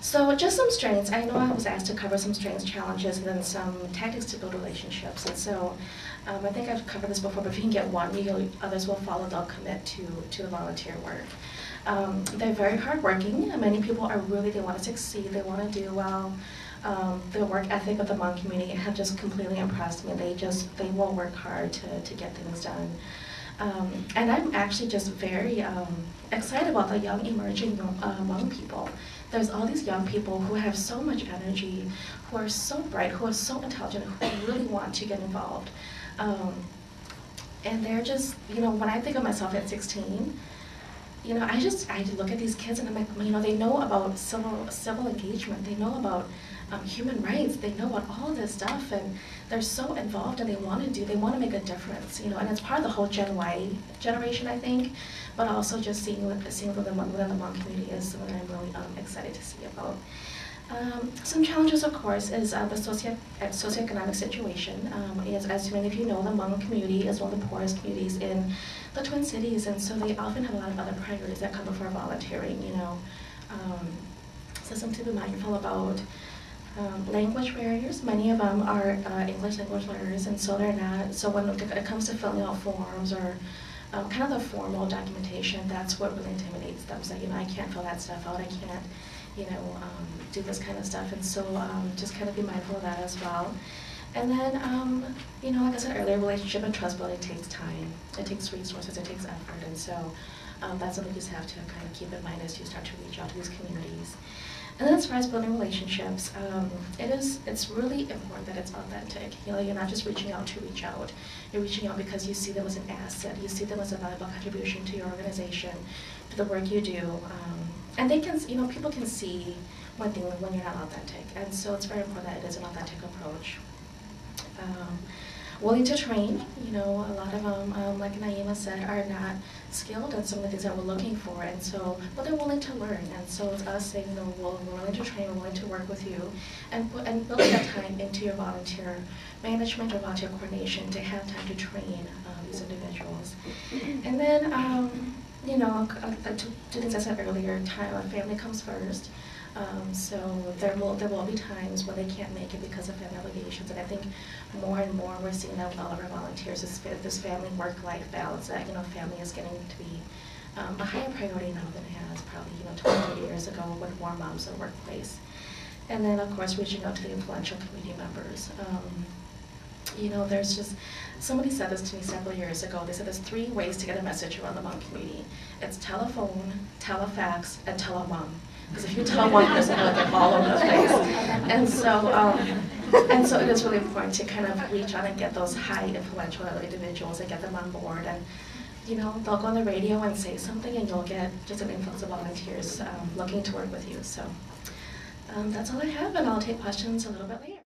So just some strengths. I know I was asked to cover some strengths, challenges, and then some tactics to build relationships. And so I think I've covered this before, but if you can get one, others will follow, they'll commit to the volunteer work. They're very hardworking. Many people are really, they want to succeed, they want to do well. The work ethic of the Hmong community have just completely impressed me. They will work hard to get things done. And I'm actually just very excited about the young emerging Hmong people. There's all these young people who have so much energy, who are so bright, who are so intelligent, who really want to get involved. And they're just, you know, when I think of myself at 16, you know, I look at these kids and I'm like, you know, they know about civil engagement, they know about human rights, they know about all this stuff, and they're so involved and they want to make a difference, you know, and it's part of the whole Gen Y generation, I think, but also just seeing within the Hmong community is something I'm really excited to see about. Some challenges, of course, is the socioeconomic situation. As many of you know, the Hmong community is one of the poorest communities in the Twin Cities, and so they often have a lot of other priorities that come before volunteering, you know. So something to be mindful about. Language barriers, many of them are English language learners, and so they're not, so when it comes to filling out forms or kind of the formal documentation, that's what really intimidates them. So, you know, I can't fill that stuff out, I can't, you know, do this kind of stuff, and so just kind of be mindful of that as well. And then, you know, like I said earlier, relationship and trust building takes time, it takes resources, it takes effort, and so that's something you just have to kind of keep in mind as you start to reach out to these communities. And then as far as building relationships, it's really important that it's authentic. You know, you're not just reaching out to reach out. You're reaching out because you see them as an asset. You see them as a valuable contribution to your organization, to the work you do. And they can, you know, people can see when you're not authentic. And so it's very important that it is an authentic approach. Willing to train, you know, a lot of them, like Naima said, are not skilled at some of the things that we're looking for, and so, but they're willing to learn, and so it's us saying, you know, we're willing to train, we're willing to work with you, and building that time into your volunteer management or volunteer coordination to have time to train these individuals. And then, you know, two things I said earlier, family comes first. So there will be times when they can't make it because of family obligations, and I think more and more we're seeing that with all of our volunteers, this family work-life balance, that, you know, family is getting to be a higher priority now than it has probably, you know, 20 years ago with more moms in the workplace. And then, of course, reaching out to the influential community members. You know, there's just, somebody said this to me several years ago. They said there's 3 ways to get a message around the Hmong community. It's telephone, telefax, and tele-Hmong. Because if you tell one person, they'll get all over the place. And so it is really important to kind of reach out and get those high influential individuals and get them on board. And, you know, they'll go on the radio and say something, and you'll get just an influx of volunteers looking to work with you. So that's all I have, and I'll take questions a little bit later.